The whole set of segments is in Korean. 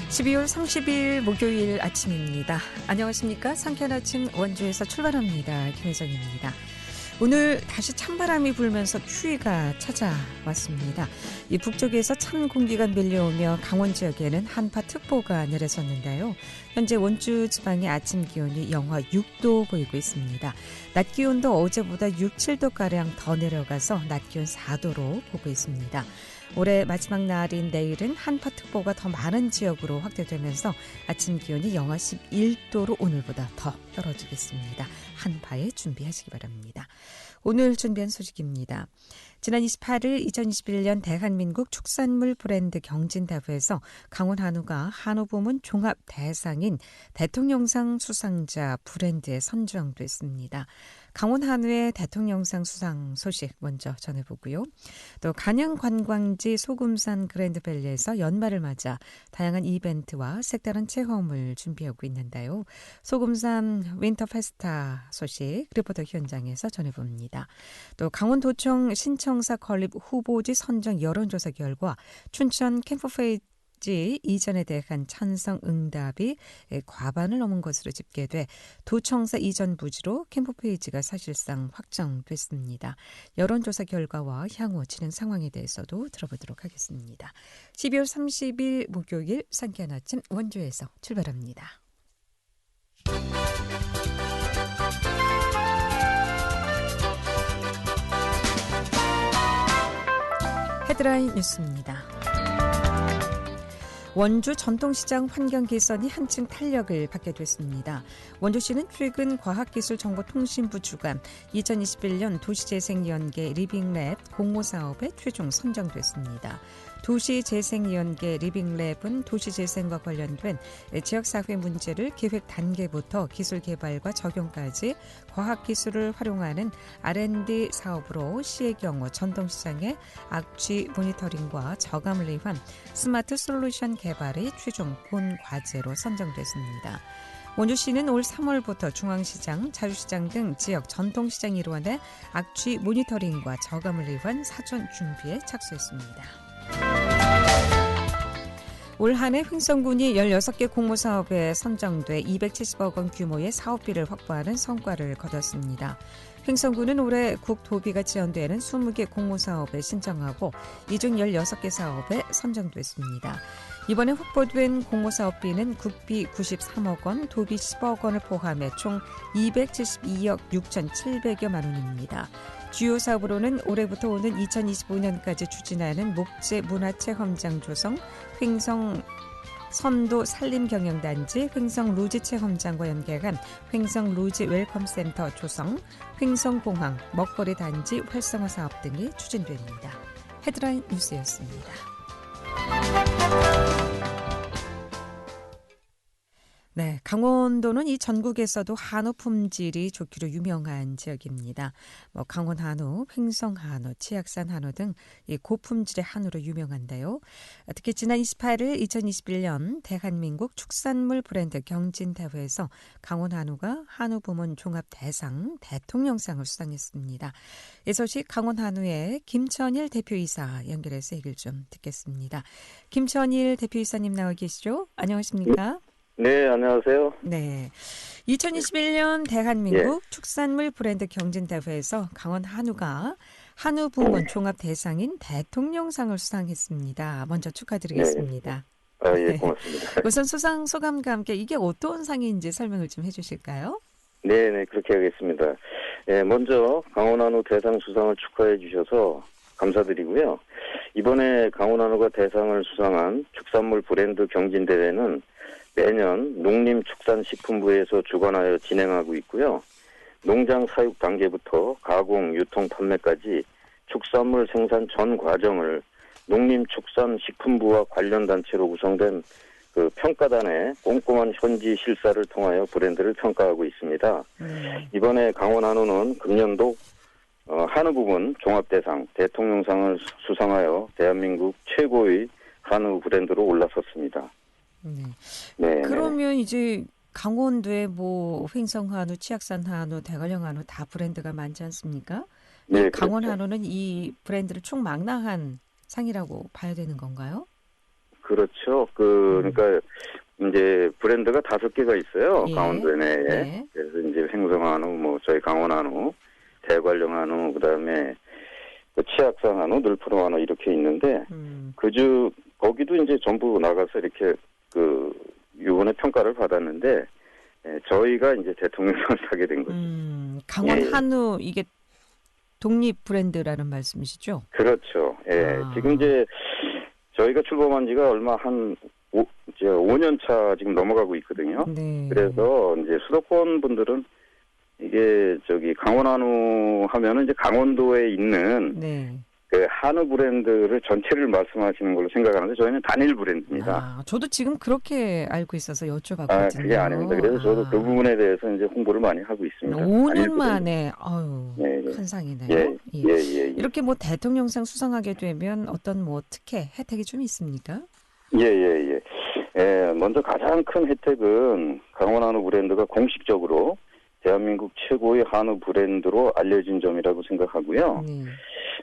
12월 30일 목요일 아침입니다. 안녕하십니까? 상쾌한 아침 원주에서 출발합니다. 김혜정입니다. 오늘 다시 찬바람이 불면서 추위가 찾아왔습니다. 이 북쪽에서 찬 공기가 밀려오며 강원 지역에는 한파특보가 내려졌는데요. 현재 원주 지방의 아침 기온이 영하 6도 보이고 있습니다. 낮 기온도 어제보다 6, 7도가량 더 내려가서 낮 기온 4도로 보고 있습니다. 올해 마지막 날인 내일은 한파특보가 더 많은 지역으로 확대되면서 아침 기온이 영하 11도로 오늘보다 더 떨어지겠습니다. 한파에 준비하시기 바랍니다. 오늘 준비한 소식입니다. 지난 28일 2021년 대한민국 축산물 브랜드 경진대회에서 강원 한우가 한우 부문 종합 대상인 대통령상 수상자 브랜드에 선정됐습니다. 강원 한우의 대통령상 수상 소식 먼저 전해보고요. 또 간양 관광지 소금산 그랜드밸리에서 연말을 맞아 다양한 이벤트와 색다른 체험을 준비하고 있는데요. 소금산 윈터 페스타 소식 리포터 현장에서 전해봅니다. 또 강원도청 신청사 건립 후보지 선정 여론조사 결과 춘천 캠프페이지 이전에 대한 찬성 응답이 과반을 넘은 것으로 집계돼 도청사 이전 부지로 캠프페이지가 사실상 확정됐습니다. 여론조사 결과와 향후 진행 상황에 대해서도 들어보도록 하겠습니다. 12월 30일 목요일 상쾌한 아침 원주에서 출발합니다. 헤드라인 뉴스입니다. 원주 전통시장 환경 개선이 한층 탄력을 받게 됐습니다. 원주시는 최근 과학기술정보통신부 주관 2021년 도시재생연계 리빙랩 공모사업에 최종 선정됐습니다. 도시재생연계 리빙랩은 도시재생과 관련된 지역사회 문제를 계획 단계부터 기술 개발과 적용까지 과학기술을 활용하는 R&D 사업으로 시의 경우 전통시장의 악취 모니터링과 저감을 위한 스마트 솔루션 개발이 최종 본 과제로 선정됐습니다. 원주시는 올 3월부터 중앙시장, 자유시장 등 지역 전통시장 일원의 악취 모니터링과 저감을 위한 사전 준비에 착수했습니다. 올 한 해 횡성군이 16개 공모사업에 선정돼 270억 원 규모의 사업비를 확보하는 성과를 거뒀습니다. 횡성군은 올해 국도비가 지원되는 20개 공모사업에 신청하고 이 중 16개 사업에 선정됐습니다. 이번에 확보된 공모사업비는 국비 93억 원, 도비 10억 원을 포함해 총 272억 6,700여만 원입니다. 주요 사업으로는 올해부터 오는 2025년까지 추진하는 목재 문화체험장 조성, 횡성 선도 산림경영단지, 횡성 루지체험장과 연계한 횡성 루지 웰컴센터 조성, 횡성공항 먹거리 단지 활성화 사업 등이 추진됩니다. 헤드라인 뉴스였습니다. 네, 강원도는 이 전국에서도 한우 품질이 좋기로 유명한 지역입니다. 강원 한우, 횡성 한우, 치악산 한우 등 이 고품질의 한우로 유명한데요. 특히 지난 28일 2021년 대한민국 축산물 브랜드 경진대회에서 강원 한우가 한우 부문 종합 대상 대통령상을 수상했습니다. 이 소식 강원 한우의 김천일 대표이사 연결해서 얘기를 좀 듣겠습니다. 김천일 대표이사님 나와 계시죠? 안녕하십니까? 네, 안녕하세요. 네. 2021년 대한민국 축산물 브랜드 경진대회에서 강원 한우가 한우 부문 종합 대상인 대통령상을 수상했습니다. 먼저 축하드리겠습니다. 예, 고맙습니다. 우선 수상 소감과 함께 이게 어떤 상인지 설명을 좀 해주실까요? 네, 그렇게 하겠습니다. 예, 먼저 강원 한우 대상 수상을 축하해 주셔서 감사드리고요. 이번에 강원 한우가 대상을 수상한 축산물 브랜드 경진대회는 매년 농림축산식품부에서 주관하여 진행하고 있고요. 농장 사육 단계부터 가공, 유통, 판매까지 축산물 생산 전 과정을 농림축산식품부와 관련 단체로 구성된 그 평가단의 꼼꼼한 현지 실사를 통하여 브랜드를 평가하고 있습니다. 이번에 강원 한우는 금년도 한우 부문 종합대상 대통령상을 수상하여 대한민국 최고의 한우 브랜드로 올라섰습니다. 네. 그러면 이제 강원도에 횡성 한우, 치악산 한우, 대관령 한우 다 브랜드가 많지 않습니까? 네, 강원 그렇죠. 한우는 이 브랜드를 총망라한 상이라고 봐야 되는 건가요? 그렇죠. 그러니까 이제 브랜드가 5개가 있어요. 예. 강원도 내에. 네. 그래서 이제 횡성한우, 뭐 저희 강원한우, 대관령한우, 그다음에 그 치악산한우, 늘프로한우 이렇게 있는데 거기도 이제 전부 나가서 이렇게 그 요번에 평가를 받았는데 저희가 이제 대통령상을 타게 된 거죠. 강원 예. 한우 이게 독립 브랜드라는 말씀이시죠? 그렇죠. 예. 아. 지금 이제 저희가 출범한 지가 얼마 이제 5년 차 지금 넘어가고 있거든요. 네. 그래서 이제 수도권 분들은 이게 저기 강원한우 하면은 이제 강원도에 있는 네. 그 한우 브랜드를 전체를 말씀하시는 걸로 생각하는데 저희는 단일 브랜드입니다. 아, 저도 지금 그렇게 알고 있어서 여쭤봤거든요. 그게 아닙니다. 그래서 저도 그 부분에 대해서 이제 홍보를 많이 하고 있습니다. 5년 만에 아유, 네, 네. 큰 상이네요. 예. 이렇게 뭐 대통령상 수상하게 되면 어떤 뭐 특혜, 혜택이 좀 있습니까? 예. 먼저 가장 큰 혜택은 강원한우 브랜드가 공식적으로 대한민국 최고의 한우 브랜드로 알려진 점이라고 생각하고요. 네.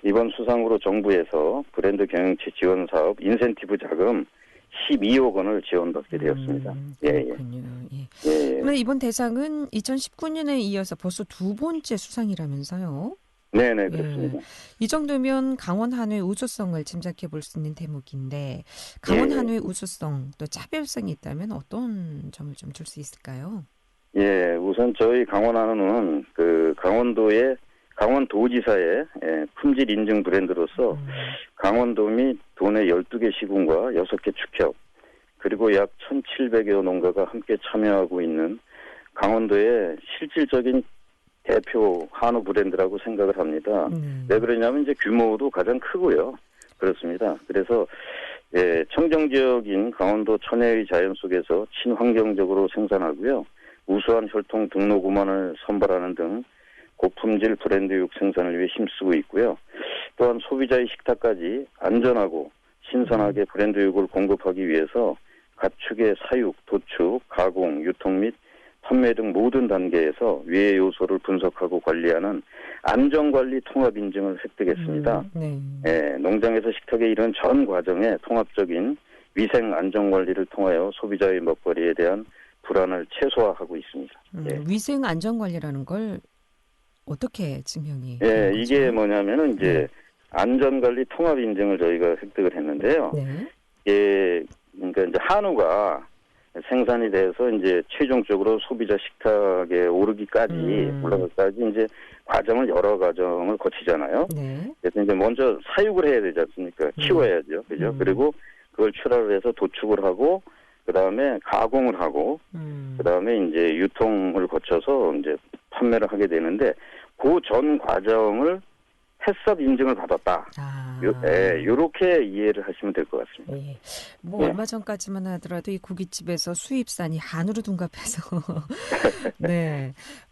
이번 수상으로 정부에서 브랜드 경영치 지원 사업 인센티브 자금 12억 원을 지원받게 되었습니다. 그렇군요. 예. 그러면 이번 대상은 2019년에 이어서 벌써 2번째 수상이라면서요? 네네, 그렇습니다. 이 정도면 강원 한우의 우수성을 짐작해 볼 수 있는 대목인데 강원 한우의 우수성 또 차별성이 있다면 어떤 점을 좀 줄 수 있을까요? 예, 우선 저희 강원한우는 그 강원도지사의 품질 인증 브랜드로서 강원도 및 도내 12개 시군과 6개 축협 그리고 약 1,700여 농가가 함께 참여하고 있는 강원도의 실질적인 대표 한우 브랜드라고 생각을 합니다. 왜 그러냐면 이제 규모도 가장 크고요. 그렇습니다. 그래서 청정지역인 강원도 천혜의 자연 속에서 친환경적으로 생산하고요. 우수한 혈통 등록 우만을 선발하는 등 고품질 브랜드 육 생산을 위해 힘쓰고 있고요. 또한 소비자의 식탁까지 안전하고 신선하게 브랜드 육을 공급하기 위해서 가축의 사육, 도축, 가공, 유통 및 판매 등 모든 단계에서 위의 요소를 분석하고 관리하는 안전관리 통합 인증을 획득했습니다. 농장에서 식탁에 이른 전 과정에 통합적인 위생 안전관리를 통하여 소비자의 먹거리에 대한 불안을 최소화하고 있습니다. 위생 안전관리라는 걸 어떻게 증명이? 이게 뭐냐면은 이제 안전관리 통합 인증을 저희가 획득을 했는데요. 그러니까 이제 한우가 생산이 돼서 이제 최종적으로 소비자 식탁에 올라가기까지 이제 여러 과정을 거치잖아요. 그래서 이제 먼저 사육을 해야 되지 않습니까? 키워야죠. 그죠? 그리고 그걸 출하를 해서 도축을 하고, 그 다음에 가공을 하고, 그 다음에 이제 유통을 거쳐서 이제 판매를 하게 되는데, 그 전 과정을 햇섭 인증을 받았다. 요렇게 이해를 하시면 될 것 같습니다. 얼마 전까지만 하더라도 이 고깃집에서 수입산이 한우로 둔갑해서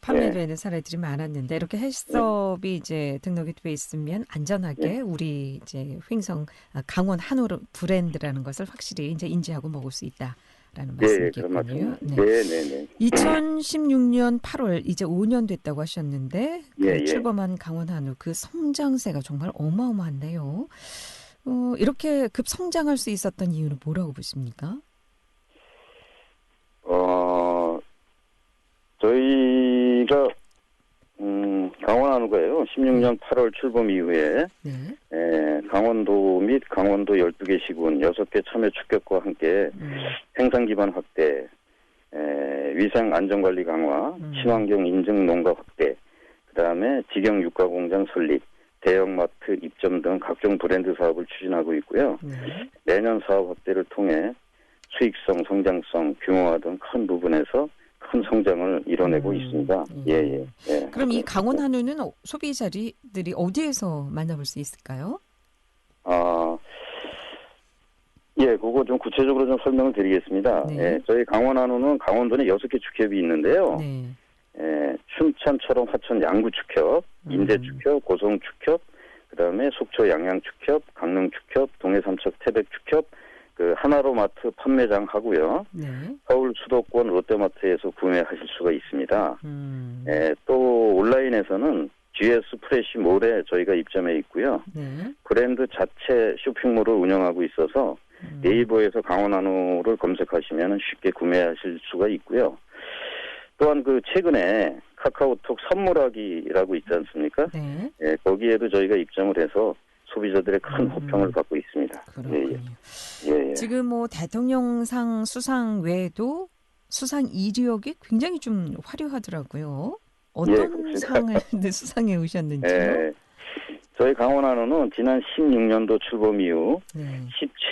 판매되는 사례들이 많았는데 이렇게 햇섭이 이제 등록이 돼 있으면 안전하게 우리 이제 강원 한우 브랜드라는 것을 확실히 이제 인지하고 먹을 수 있다. 라는 말씀이겠군요. 2016년 8월 이제 5년 됐다고 하셨는데 출범한 강원 한우 그 성장세가 정말 어마어마한데요. 이렇게 급 성장할 수 있었던 이유는 뭐라고 보십니까? 저희가 강원 한우가요. 16년 8월 출범 이후에 강원도 및 강원도 12개 시군 6개 참여 축협과 함께 생산 기반 확대, 위생 안전관리 강화, 친환경 인증 농가 확대, 그다음에 직영 육가 공장 설립, 대형마트 입점 등 각종 브랜드 사업을 추진하고 있고요. 내년 사업 확대를 통해 수익성, 성장성, 규모화 등 큰 부분에서 큰 성장을 이뤄내고 있습니다. 그럼 이 강원 한우는 소비자들이 어디에서 만나볼 수 있을까요? 그거 좀 구체적으로 좀 설명을 드리겠습니다. 저희 강원 한우는 강원도 내 6개 축협이 있는데요. 춘천처럼 화천 양구 축협, 인제 축협, 고성 축협, 그다음에 속초 양양 축협, 강릉 축협, 동해 삼척 태백 축협, 그 하나로마트 판매장 하고요. 서울 수도권 롯데마트에서 구매하실 수가 있습니다. 또 온라인에서는 GS 프레시몰에 저희가 입점해 있고요. 브랜드 자체 쇼핑몰을 운영하고 있어서 네이버에서 강원한우를 검색하시면 쉽게 구매하실 수가 있고요. 또한 그 최근에 카카오톡 선물하기라고 있지 않습니까? 네. 예, 거기에도 저희가 입점을 해서 소비자들의 큰 호평을 받고 있습니다. 그렇군요. 예. 지금 뭐 대통령상 수상 외에도 수상 이력이 굉장히 좀 화려하더라고요. 어떤 그렇습니다. 상을 수상해 오셨는지요? 예. 저희 강원한우는 지난 16년도 출범 이후 네.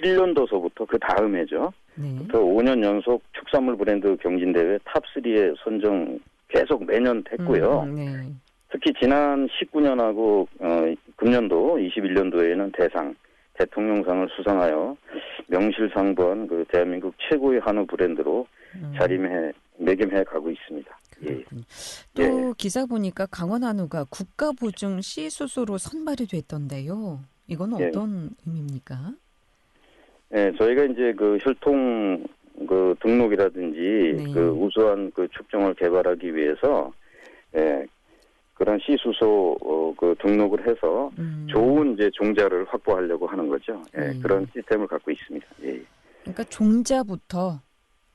17년도서부터 그 다음 해죠. 네. 또 5년 연속 축산물 브랜드 경진대회 탑3에 선정 계속 매년 됐고요. 네. 특히 지난 19년하고 금년도 21년도에는 대통령상을 수상하여 명실상부한 그 대한민국 최고의 한우 브랜드로 매김해 가고 있습니다. 그렇군요. 또 기사 보니까 강원한우가 국가보증 C수소로 선발이 됐던데요. 이건 어떤 의미입니까? 네, 저희가 이제 그 혈통 그 등록이라든지 그 우수한 그 축종을 개발하기 위해서 그런 C수소 그 등록을 해서 좋은 이제 종자를 확보하려고 하는 거죠. 그런 시스템을 갖고 있습니다. 그러니까 종자부터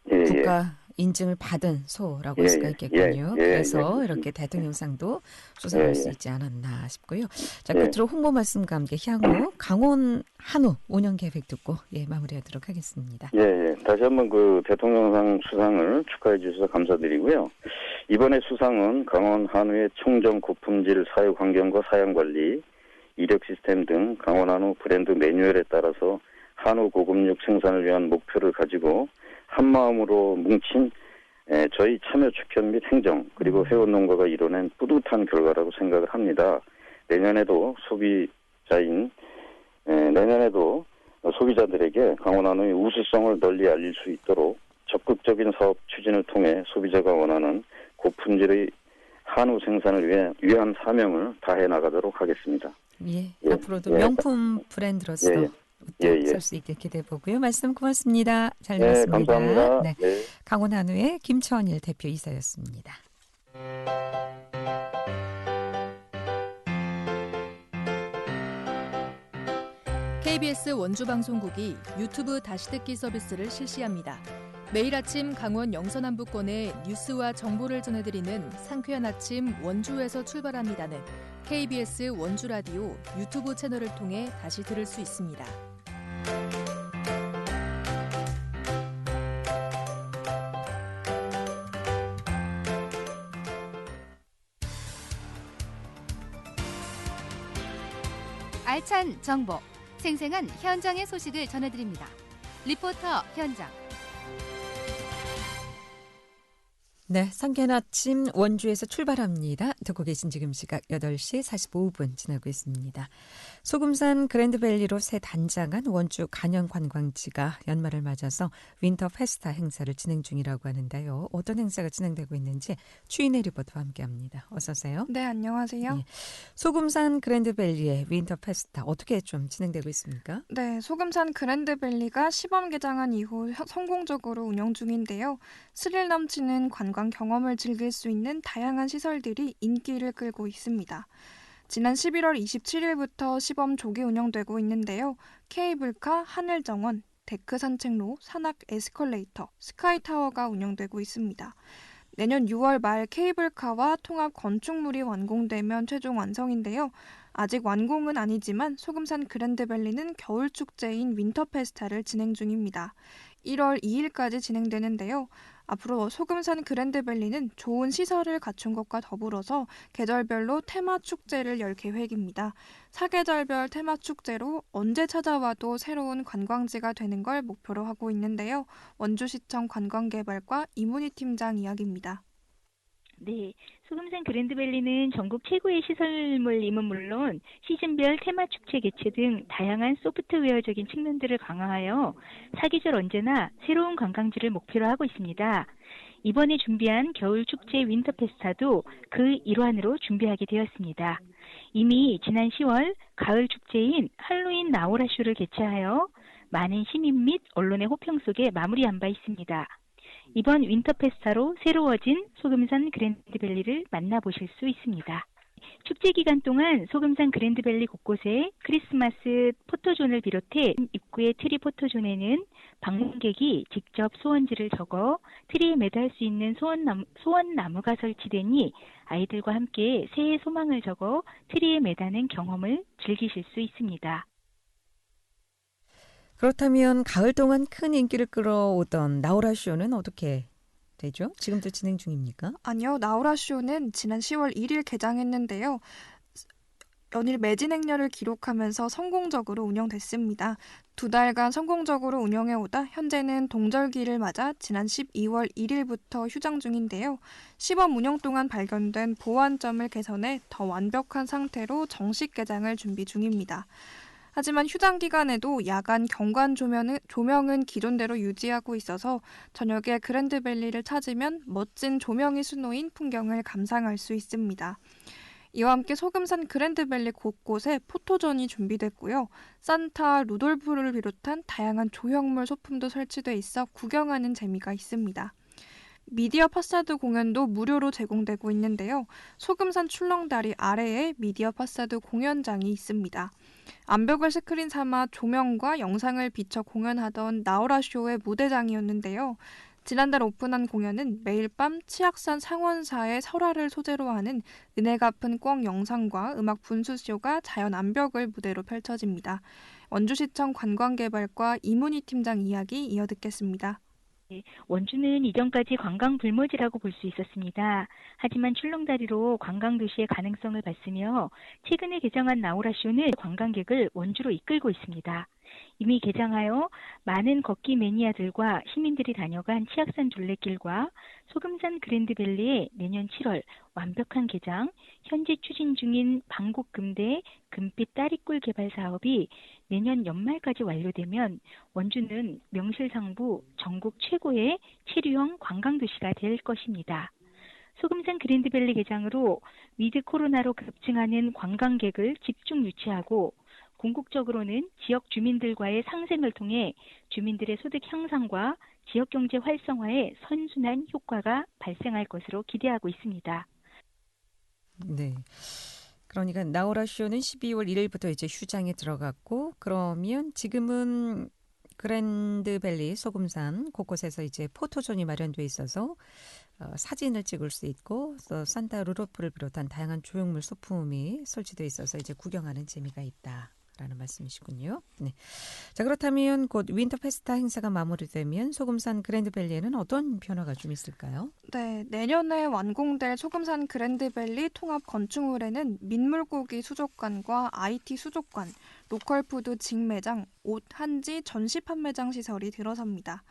국가 인증을 받은 소라고 할 수가 있겠군요. 그래서 이렇게 대통령상도 수상할 수 있지 않았나 싶고요. 자, 끝으로 홍보 말씀과 함께 향후 강원 한우 운영 계획 듣고 마무리하도록 하겠습니다. 다시 한번 그 대통령상 수상을 축하해 주셔서 감사드리고요. 이번에 수상은 강원 한우의 청정 고품질 사육 환경과 사양 관리, 이력 시스템 등 강원 한우 브랜드 매뉴얼에 따라서 한우 고급육 생산을 위한 목표를 가지고 한마음으로 뭉친 저희 참여 축현 및 행정 그리고 회원농가가 이뤄낸 뿌듯한 결과라고 생각을 합니다. 내년에도 소비자들에게 강원 한우의 우수성을 널리 알릴 수 있도록 적극적인 사업 추진을 통해 소비자가 원하는 고품질의 한우 생산을 위한 사명을 다해 나가도록 하겠습니다. 앞으로도 명품 브랜드로서 설 수 있게 기대해 보고요. 말씀 고맙습니다. 잘 들었습니다. 감사합니다. 강원 한우의 김천일 대표 이사였습니다. KBS 원주방송국이 유튜브 다시 듣기 서비스를 실시합니다. 매일 아침 강원 영서남부권의 뉴스와 정보를 전해드리는 상쾌한 아침 원주에서 출발합니다는 KBS 원주라디오 유튜브 채널을 통해 다시 들을 수 있습니다. 알찬 정보, 생생한 현장의 소식을 전해드립니다. 리포터 현장. 네, 상쾌한 아침 원주에서 출발합니다. 듣고 계신 지금 시각 8시 45분 지나고 있습니다. 소금산 그랜드밸리로 새 단장한 원주 간현관광지가 연말을 맞아서 윈터 페스타 행사를 진행 중이라고 하는데요. 어떤 행사가 진행되고 있는지 추인혜 리포터와 함께합니다. 어서 오세요. 네, 안녕하세요. 소금산 그랜드밸리의 윈터 페스타 어떻게 좀 진행되고 있습니까? 네, 소금산 그랜드밸리가 시범 개장한 이후 성공적으로 운영 중인데요. 스릴 넘치는 관광 경험을 즐길 수 있는 다양한 시설들이 인기를 끌고 있습니다. 지난 11월 27일부터 시범 조기 운영되고 있는데요. 케이블카, 하늘정원, 데크 산책로, 산악 에스컬레이터, 스카이타워가 운영되고 있습니다. 내년 6월 말 케이블카와 통합 건축물이 완공되면 최종 완성인데요. 아직 완공은 아니지만 소금산 그랜드밸리는 겨울 축제인 윈터 페스타를 진행 중입니다. 1월 2일까지 진행되는데요. 앞으로 소금산 그랜드밸리는 좋은 시설을 갖춘 것과 더불어서 계절별로 테마 축제를 열 계획입니다. 사계절별 테마 축제로 언제 찾아와도 새로운 관광지가 되는 걸 목표로 하고 있는데요. 원주시청 관광개발과 이문희 팀장 이야기입니다. 네, 소금산 그랜드밸리는 전국 최고의 시설물임은 물론 시즌별 테마 축제 개최 등 다양한 소프트웨어적인 측면들을 강화하여 사계절 언제나 새로운 관광지를 목표로 하고 있습니다. 이번에 준비한 겨울 축제 윈터 페스타도 그 일환으로 준비하게 되었습니다. 이미 지난 10월 가을 축제인 할로윈 나오라쇼를 개최하여 많은 시민 및 언론의 호평 속에 마무리한 바 있습니다. 이번 윈터 페스타로 새로워진 소금산 그랜드밸리를 만나보실 수 있습니다. 축제 기간 동안 소금산 그랜드밸리 곳곳에 크리스마스 포토존을 비롯해 입구의 트리 포토존에는 방문객이 직접 소원지를 적어 트리에 매달 수 있는 소원나무가 설치되니 아이들과 함께 새해 소망을 적어 트리에 매다는 경험을 즐기실 수 있습니다. 그렇다면 가을 동안 큰 인기를 끌어오던 나우라 쇼는 어떻게 되죠? 지금도 진행 중입니까? 아니요, 나우라 쇼는 지난 10월 1일 개장했는데요. 연일 매진 행렬을 기록하면서 성공적으로 운영됐습니다. 2달간 성공적으로 운영해오다 현재는 동절기를 맞아 지난 12월 1일부터 휴장 중인데요. 시범 운영 동안 발견된 보완점을 개선해 더 완벽한 상태로 정식 개장을 준비 중입니다. 하지만 휴장 기간에도 야간 경관 조명은 기존대로 유지하고 있어서 저녁에 그랜드밸리를 찾으면 멋진 조명이 수놓인 풍경을 감상할 수 있습니다. 이와 함께 소금산 그랜드밸리 곳곳에 포토존이 준비됐고요. 산타, 루돌프를 비롯한 다양한 조형물 소품도 설치돼 있어 구경하는 재미가 있습니다. 미디어 파사드 공연도 무료로 제공되고 있는데요. 소금산 출렁다리 아래에 미디어 파사드 공연장이 있습니다. 암벽을 스크린 삼아 조명과 영상을 비춰 공연하던 나우라쇼의 무대장이었는데요. 지난달 오픈한 공연은 매일 밤 치악산 상원사의 설화를 소재로 하는 은혜 갚은 꿩 영상과 음악 분수쇼가 자연 암벽을 무대로 펼쳐집니다. 원주시청 관광개발과 이문희 팀장 이야기 이어 듣겠습니다. 원주는 이전까지 관광 불모지라고 볼 수 있었습니다. 하지만 출렁다리로 관광도시의 가능성을 봤으며 최근에 개장한 나우라쇼는 관광객을 원주로 이끌고 있습니다. 이미 개장하여 많은 걷기 매니아들과 시민들이 다녀간 치악산 둘레길과 소금산 그랜드밸리의 내년 7월 완벽한 개장, 현재 추진 중인 방곡금대 금빛 따리꿀 개발 사업이 내년 연말까지 완료되면 원주는 명실상부 전국 최고의 체류형 관광도시가 될 것입니다. 소금산 그랜드밸리 개장으로 위드 코로나로 급증하는 관광객을 집중 유치하고 궁극적으로는 지역 주민들과의 상생을 통해 주민들의 소득 향상과 지역경제 활성화에 선순환 효과가 발생할 것으로 기대하고 있습니다. 네. 그러니까 나우라 쇼는 12월 1일부터 이제 휴장에 들어갔고 그러면 지금은 그랜드밸리 소금산 곳곳에서 이제 포토존이 마련돼 있어서 사진을 찍을 수 있고 또 산타 루돌프를 비롯한 다양한 조형물 소품이 설치돼 있어서 이제 구경하는 재미가 있다. 라는 말씀이시군요. 네. 자, 그렇다면 곧 윈터 페스타 행사가 마무리되면 소금산 그랜드밸리에는 어떤 변화가 좀 있을까요? 네, 내년에 완공될 소금산 그랜드밸리 통합 건축물에는 민물고기 수족관과 IT 수족관, 로컬푸드 직매장, 옷 한지 전시 판매장 시설이 들어섭니다.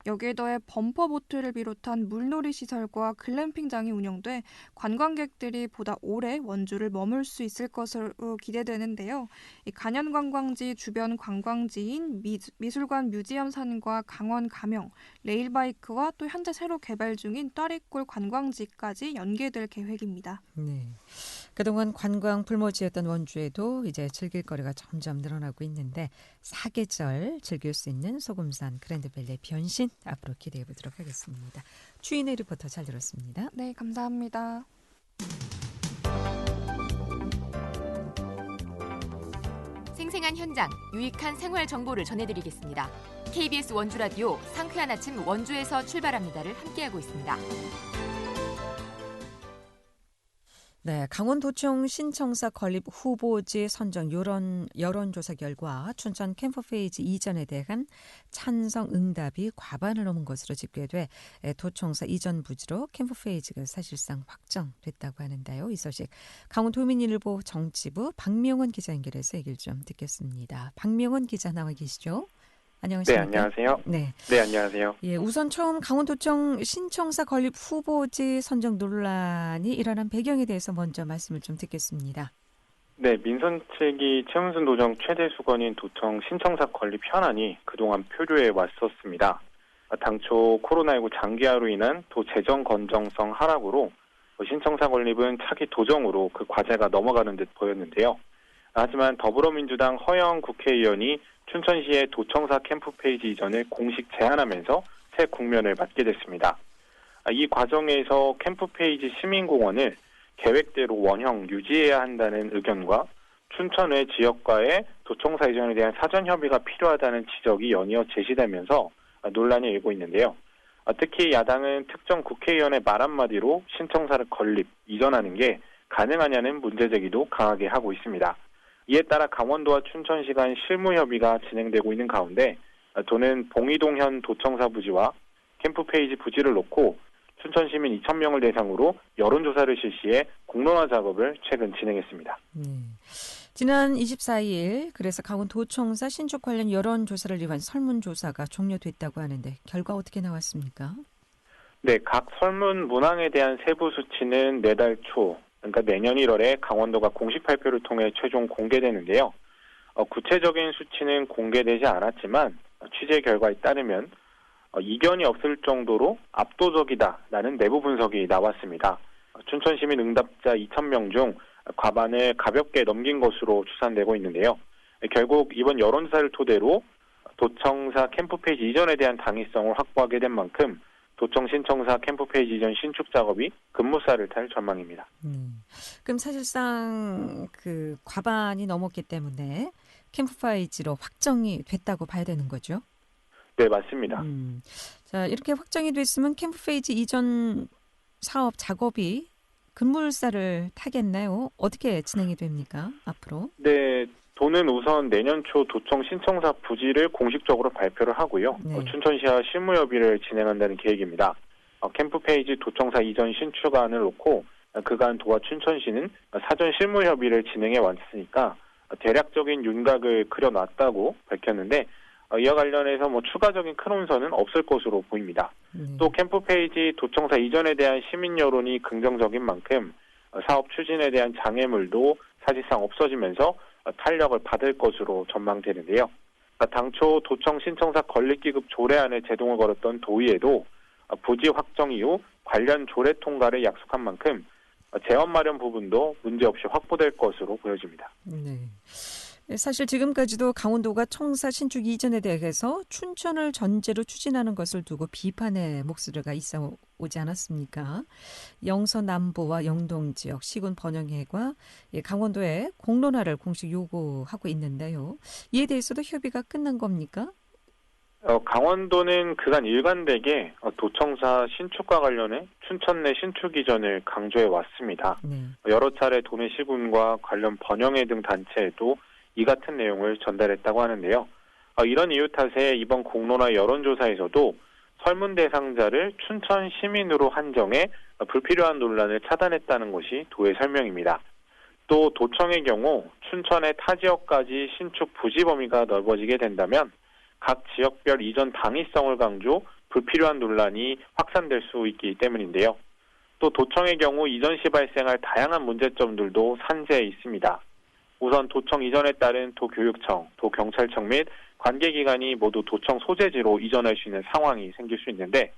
여기에 더해 범퍼보트를 비롯한 물놀이 시설과 글램핑장이 운영돼 관광객들이 보다 오래 원주를 머물 수 있을 것으로 기대되는데요. 이 간현관광지 주변 관광지인 미술관 뮤지엄산과 강원 가명, 레일바이크와 또 현재 새로 개발 중인 따리꿀 관광지까지 연계될 계획입니다. 네. 그동안 관광 불모지였던 원주에도 이제 즐길 거리가 점점 늘어나고 있는데 사계절 즐길 수 있는 소금산 그랜드밸리 변신 앞으로 기대해 보도록 하겠습니다. 추인혜 리포터 잘 들었습니다. 네, 감사합니다. 생생한 현장, 유익한 생활 정보를 전해드리겠습니다. KBS 원주라디오 상쾌한 아침 원주에서 출발합니다를 함께하고 있습니다. 네, 강원도청 신청사 건립 후보지 선정 여론조사 결과 춘천 캠프페이지 이전에 대한 찬성 응답이 과반을 넘은 것으로 집계돼 도청사 이전 부지로 캠프페이지가 사실상 확정됐다고 하는데요. 이 소식 강원도민일보 정치부 박명원 기자 연결해서 얘기를 좀 듣겠습니다. 박명원 기자 나와 계시죠? 안녕하십니까? 네, 안녕하세요. 네, 안녕하세요. 예, 우선 처음 강원도청 신청사 건립 후보지 선정 논란이 일어난 배경에 대해서 먼저 말씀을 좀 듣겠습니다. 네, 민선 측이 최문순 도정 최대 수건인 도청 신청사 건립 현안이 그동안 표류해 왔었습니다. 당초 코로나19 장기화로 인한 도 재정 건정성 하락으로 신청사 건립은 차기 도정으로 그 과제가 넘어가는 듯 보였는데요. 하지만 더불어민주당 허영 국회의원이 춘천시의 도청사 캠프페이지 이전을 공식 제안하면서 새 국면을 맞게 됐습니다. 이 과정에서 캠프페이지 시민공원을 계획대로 원형 유지해야 한다는 의견과 춘천의 지역과의 도청사 이전에 대한 사전 협의가 필요하다는 지적이 연이어 제시되면서 논란이 일고 있는데요. 특히 야당은 특정 국회의원의 말 한마디로 신청사를 건립, 이전하는 게 가능하냐는 문제 제기도 강하게 하고 있습니다. 이에 따라 강원도와 춘천시 간 실무 협의가 진행되고 있는 가운데 도는 봉이동 현 도청사 부지와 캠프페이지 부지를 놓고 춘천 시민 2,000명을 대상으로 여론조사를 실시해 공론화 작업을 최근 진행했습니다. 지난 24일 그래서 강원도청사 신축 관련 여론조사를 위한 설문조사가 종료됐다고 하는데 결과 어떻게 나왔습니까? 네, 각 설문 문항에 대한 세부 수치는 내달 초, 그러니까 내년 1월에 강원도가 공식 발표를 통해 최종 공개되는데요. 구체적인 수치는 공개되지 않았지만 취재 결과에 따르면 이견이 없을 정도로 압도적이다라는 내부 분석이 나왔습니다. 춘천 시민 응답자 2,000명 중 과반을 가볍게 넘긴 것으로 추산되고 있는데요. 결국 이번 여론조사를 토대로 도청사 캠프페이지 이전에 대한 당위성을 확보하게 된 만큼 도청 신청사 캠프페이지 이전 신축 작업이 급무살을 탈 전망입니다. 그럼 사실상 그 과반이 넘었기 때문에 캠프페이지로 확정이 됐다고 봐야 되는 거죠? 네, 맞습니다. 자, 이렇게 확정이 됐으면 캠프페이지 이전 사업 작업이 급물살을 타겠나요? 어떻게 진행이 됩니까? 앞으로? 네, 도는 우선 내년 초 도청 신청사 부지를 공식적으로 발표를 하고요. 네. 춘천시와 실무협의를 진행한다는 계획입니다. 캠프페이지 도청사 이전 신축안을 놓고 그간 도와 춘천시는 사전 실무협의를 진행해 왔으니까 대략적인 윤곽을 그려놨다고 밝혔는데 이와 관련해서 추가적인 큰 혼선은 없을 것으로 보입니다. 또 캠프페이지 도청사 이전에 대한 시민 여론이 긍정적인 만큼 사업 추진에 대한 장애물도 사실상 없어지면서 탄력을 받을 것으로 전망되는데요. 당초 도청 신청사 건립기급 조례안에 제동을 걸었던 도의회도 부지 확정 이후 관련 조례 통과를 약속한 만큼 재원 마련 부분도 문제없이 확보될 것으로 보여집니다. 네. 사실 지금까지도 강원도가 청사 신축 이전에 대해서 춘천을 전제로 추진하는 것을 두고 비판의 목소리가 있어 오지 않았습니까? 영서 남부와 영동 지역 시군 번영회가 강원도에 공론화를 공식 요구하고 있는데요. 이에 대해서도 협의가 끝난 겁니까? 강원도는 그간 일관되게 도청사 신축과 관련해 춘천 내 신축 이전을 강조해 왔습니다. 여러 차례 도내 시군과 관련 번영회 등 단체에도 이 같은 내용을 전달했다고 하는데요. 이런 이유 탓에 이번 공론화 여론조사에서도 설문 대상자를 춘천 시민으로 한정해 불필요한 논란을 차단했다는 것이 도의 설명입니다. 또 도청의 경우 춘천의 타 지역까지 신축 부지 범위가 넓어지게 된다면 각 지역별 이전 당위성을 강조, 불필요한 논란이 확산될 수 있기 때문인데요. 또 도청의 경우 이전 시 발생할 다양한 문제점들도 산재해 있습니다. 우선 도청 이전에 따른 도교육청, 도경찰청 및 관계기관이 모두 도청 소재지로 이전할 수 있는 상황이 생길 수 있는데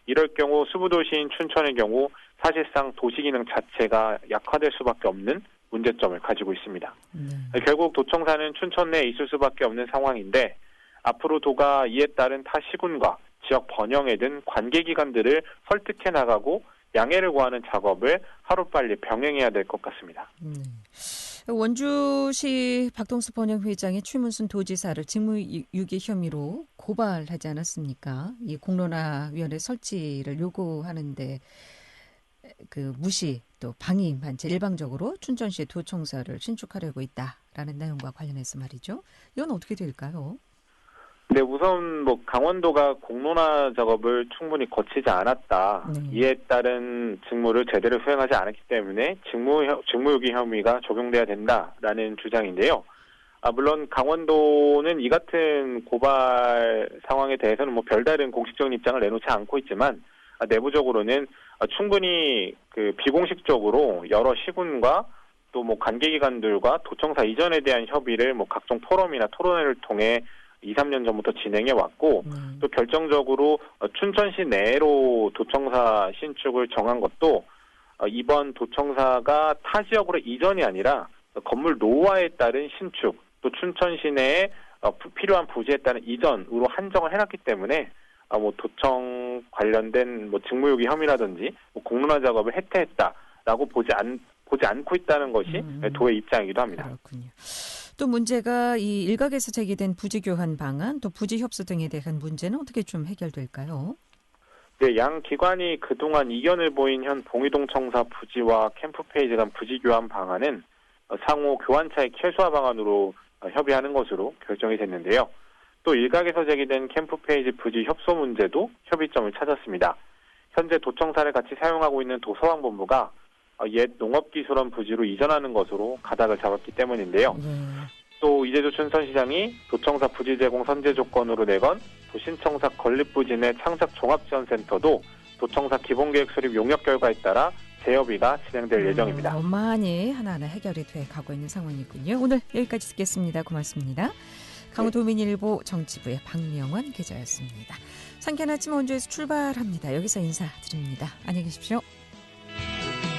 이럴 경우 수부도시인 춘천의 경우 사실상 도시기능 자체가 약화될 수밖에 없는 문제점을 가지고 있습니다. 결국 도청사는 춘천 내에 있을 수밖에 없는 상황인데 앞으로 도가 이에 따른 타 시군과 지역 번영회 등 관계기관들을 설득해 나가고 양해를 구하는 작업을 하루빨리 병행해야 될 것 같습니다. 원주시 박동수 번영회장이 최문순 도지사를 직무유기 혐의로 고발하지 않았습니까? 이 공론화위원회 설치를 요구하는데 그 무시 또 방임한 채 일방적으로 춘천시의 도청사를 신축하려고 있다라는 내용과 관련해서 말이죠. 이건 어떻게 될까요? 네, 우선 강원도가 공론화 작업을 충분히 거치지 않았다. 이에 따른 직무를 제대로 수행하지 않았기 때문에 직무유기 혐의가 적용돼야 된다라는 주장인데요. 물론 강원도는 이 같은 고발 상황에 대해서는 별다른 공식적인 입장을 내놓지 않고 있지만 내부적으로는 충분히 비공식적으로 여러 시군과 또 관계기관들과 도청사 이전에 대한 협의를 각종 포럼이나 토론회를 통해 2, 3년 전부터 진행해 왔고 또 결정적으로 춘천시 내로 도청사 신축을 정한 것도 이번 도청사가 타 지역으로 이전이 아니라 건물 노후화에 따른 신축 또 춘천시 내에 필요한 부지에 따른 이전으로 한정을 해놨기 때문에 도청 관련된 직무유기 혐의라든지 공론화 작업을 해태했다 된다라고 보지 않고 있다는 것이 도의 입장이기도 합니다. 그렇군요. 또 문제가 이 일각에서 제기된 부지 교환 방안, 또 부지 협소 등에 대한 문제는 어떻게 좀 해결될까요? 네, 양 기관이 그동안 이견을 보인 현 봉이동 청사 부지와 캠프페이지 간 부지 교환 방안은 상호 교환 차익 최소화 방안으로 협의하는 것으로 결정이 됐는데요. 또 일각에서 제기된 캠프페이지 부지 협소 문제도 협의점을 찾았습니다. 현재 도청사를 같이 사용하고 있는 도서관본부가 옛 농업기술원 부지로 이전하는 것으로 가닥을 잡았기 때문인데요. 또 이재조 춘선시장이 도청사 부지 제공 선제 조건으로 내건 도신청사 건립부지 내 창작 종합지원센터도 도청사 기본계획 수립 용역 결과에 따라 재협의가 진행될 예정입니다. 많이 하나하나 해결이 돼 가고 있는 상황이군요. 오늘 여기까지 듣겠습니다. 고맙습니다. 강원도민일보 정치부의 박명환 기자였습니다. 상쾌한 아침 원주에서 출발합니다. 여기서 인사드립니다. 안녕히 계십시오.